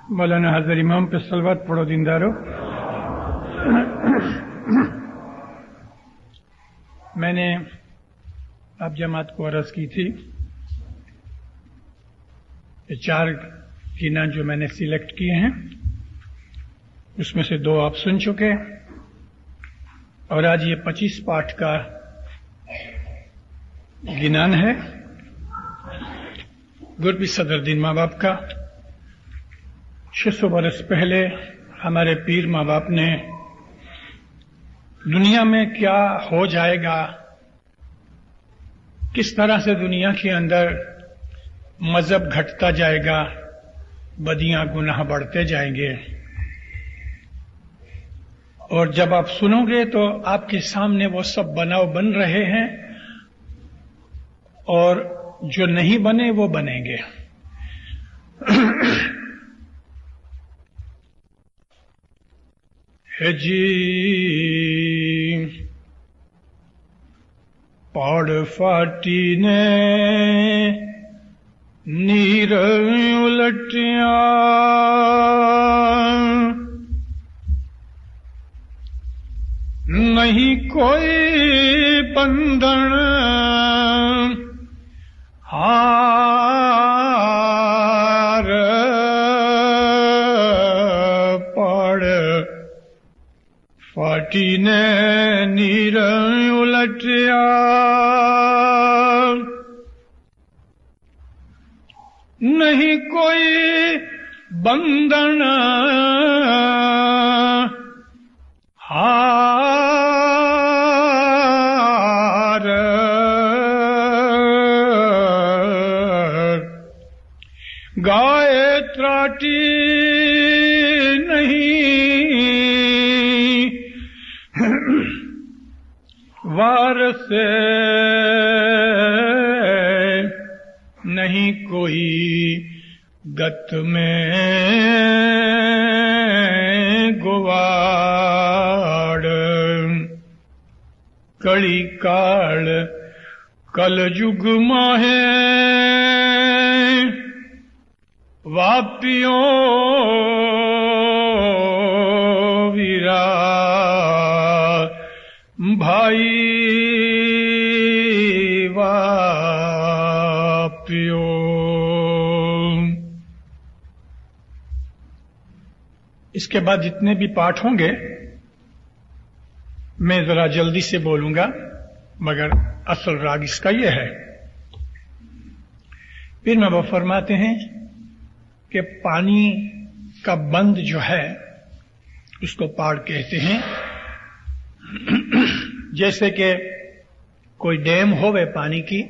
مولانا حضرت امام پہ صلوات پڑھو دیندارو. میں نے آپ جماعت کو عرض کی تھی کہ 4 گینا جو میں نے سلیکٹ کیے ہیں اس میں سے 2 آپ سن چکے اور آج یہ 25 پارٹ کا گنان ہے. گربی صدر دین ماں باپ کا 600 برس پہلے ہمارے پیر ماں باپ نے دنیا میں کیا ہو جائے گا، کس طرح سے دنیا کے اندر مذہب گھٹتا جائے گا، بدیاں گناہ بڑھتے جائیں گے، اور جب آپ سنو گے تو آپ کے سامنے وہ سب بناؤ بن رہے ہیں اور جو نہیں بنے وہ بنیں گے. ہے جی پاڑ فاٹی نے نیر الٹیاں، نہیں کوئی بندھن ہار پاڑ فاٹی نے نیر الٹیا، نہیں کوئی بندھن ہار گائے تراٹی نہیں وار سے، نہیں کوئی گت میں گواڑ، کڑی کاڑ کل جگ ماہے واپیوں ویرا بھائی واپیوں. اس کے بعد جتنے بھی پاٹ ہوں گے میں ذرا جلدی سے بولوں گا، مگر اصل راگ اس کا یہ ہے. پھر میں وہ فرماتے ہیں کہ پانی کا بند جو ہے اس کو پاڑ کہتے ہیں. جیسے کہ کوئی ڈیم ہوئے پانی کی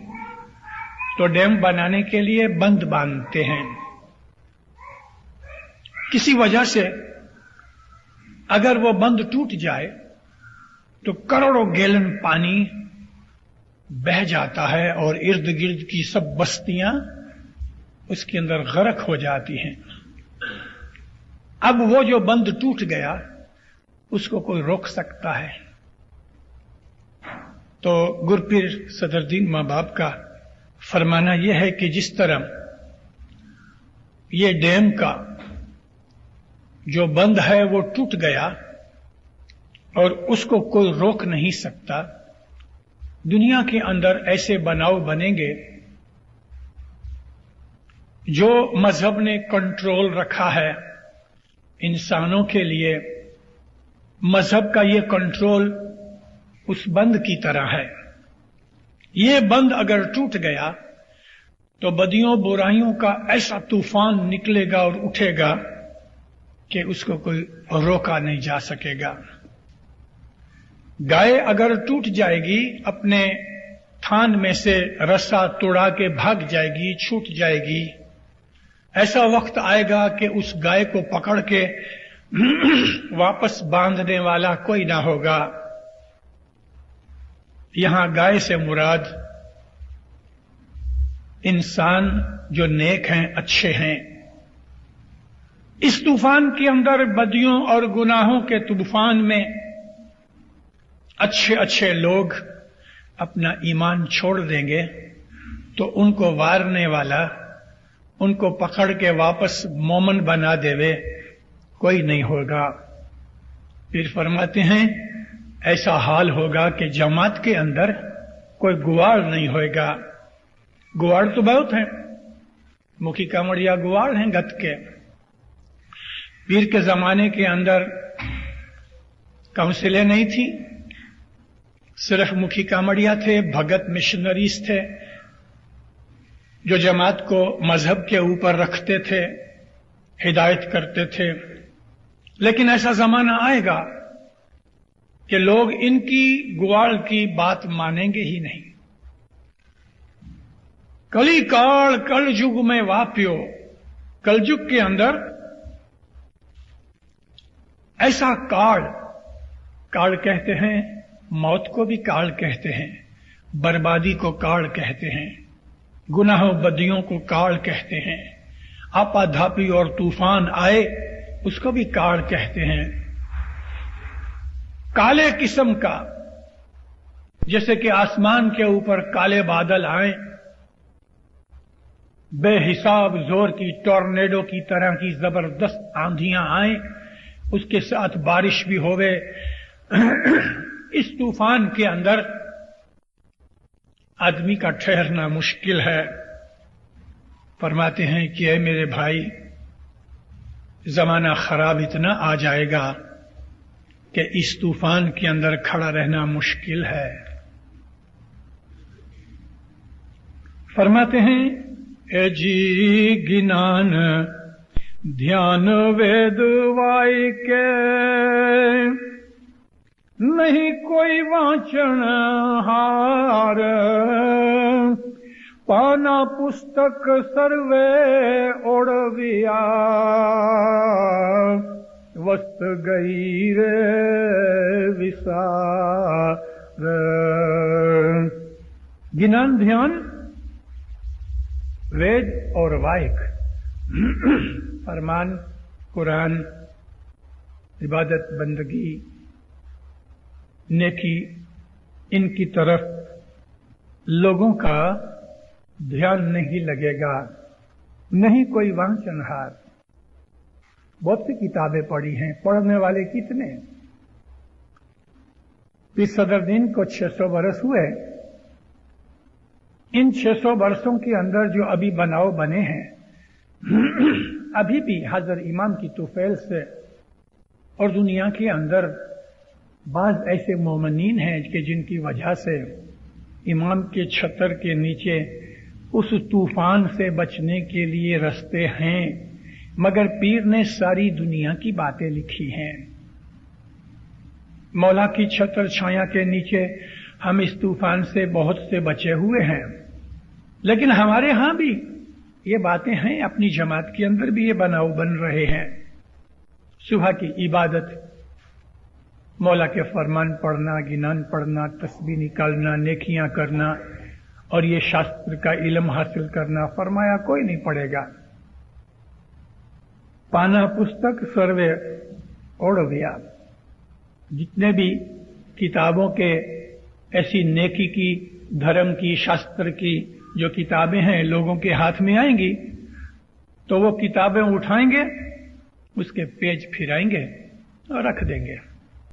تو ڈیم بنانے کے لیے بند باندھتے ہیں. کسی وجہ سے اگر وہ بند ٹوٹ جائے تو کروڑوں گیلن پانی بہہ جاتا ہے اور ارد گرد کی سب بستیاں اس کے اندر غرق ہو جاتی ہیں. اب وہ جو بند ٹوٹ گیا اس کو کوئی روک سکتا ہے؟ تو گرپیر صدر دین ماں باپ کا فرمانا یہ ہے کہ جس طرح یہ ڈیم کا جو بند ہے وہ ٹوٹ گیا اور اس کو کوئی روک نہیں سکتا، دنیا کے اندر ایسے بناؤ بنیں گے جو مذہب نے کنٹرول رکھا ہے انسانوں کے لیے. مذہب کا یہ کنٹرول اس بند کی طرح ہے. یہ بند اگر ٹوٹ گیا تو بدیوں برائیوں کا ایسا طوفان نکلے گا اور اٹھے گا کہ اس کو کوئی روکا نہیں جا سکے گا. گائے اگر ٹوٹ جائے گی اپنے تھان میں سے رسا توڑا کے بھاگ جائے گی، چھوٹ جائے گی. ایسا وقت آئے گا کہ اس گائے کو پکڑ کے واپس باندھنے والا کوئی نہ ہوگا. یہاں گائے سے مراد انسان جو نیک ہیں، اچھے ہیں. اس طوفان کے اندر بدیوں اور گناہوں کے طوفان میں اچھے اچھے لوگ اپنا ایمان چھوڑ دیں گے تو ان کو وارنے والا उनको पकड़ के वापस मोमन बना देवे, कोई नहीं होगा। फिर फरमाते हैं ऐसा हाल होगा कि जमात के अंदर कोई गुवाड़ नहीं होगा। गुवाड़ तो बहुत हैं, मुखी कामड़िया गुवाड़ हैं गत के। पीर के जमाने के अंदर काउंसिलें नहीं थी, सिर्फ मुखी कामड़िया थे, भगत मिशनरीज थे जो जमात को मजहब के ऊपर रखते थे, हिदायत करते थे। लेकिन ऐसा जमाना आएगा कि लोग इनकी गुवाड़ की बात मानेंगे ही नहीं। कली काल कल युग में वाप्यो, कलयुग के अंदर ऐसा काल कहते हैं, मौत को भी काल कहते हैं, बर्बादी को काल कहते हैं, गुनाहों बदियों को काल कहते हैं, आपाधापी और तूफान आए उसको भी काल कहते हैं। काले किस्म का, जैसे कि आसमान के ऊपर काले बादल आए, बेहिसाब जोर की टॉर्नेडो की तरह की जबरदस्त आंधियां आए, उसके साथ बारिश भी होवे। इस तूफान के अंदर आदमी का ठहरना मुश्किल है। फरमाते हैं कि ऐ मेरे भाई, जमाना खराब इतना आ जाएगा कि इस तूफान के अंदर खड़ा रहना मुश्किल है। फरमाते हैं ए जी गिनान ध्यान वेद वाई के, नहीं कोई वाचन हार, पाना पुस्तक सर्वे ओढ़विया, वस्त गई रे विसार। गिनान ध्यान वेद और वाइक, फरमान कुरान, इबादत बंदगी, नेकी, इनकी तरफ लोगों का ध्यान नहीं लगेगा, नहीं कोई वांछनहार। बहुत सी किताबें पढ़ी हैं, पढ़ने वाले कितने? पीर सदरुद्दीन को 600 वर्ष हुए। इन 600 वर्षों के अंदर जो अभी बनाव बने हैं, अभी भी हजरत इमाम की तुफैल से और दुनिया के अंदर बाज ऐसे मोमिनीन हैं कि जिनकी वजह से इमाम के छतर के नीचे उस तूफान से बचने के लिए रास्ते हैं, मगर पीर ने सारी दुनिया की बातें लिखी हैं। मौला की छतर छाया के नीचे हम इस तूफान से बहुत से बचे हुए हैं, लेकिन हमारे यहां भी ये बातें हैं, अपनी जमात के अंदर भी ये बनाव बन रहे हैं। सुबह की इबादत, मौला के फरमान पढ़ना, गिनान पढ़ना, तस्बीह निकालना, नेकियां करना और ये शास्त्र का इल्म हासिल करना, फरमाया कोई नहीं पढ़ेगा। पाना पुस्तक सर्वे ओढ़विया, जितने भी किताबों के ऐसी नेकी की, धर्म की, शास्त्र की जो किताबें हैं लोगों के हाथ में आएंगी तो वो किताबें उठाएंगे, उसके पेज फिराएंगे और रख देंगे।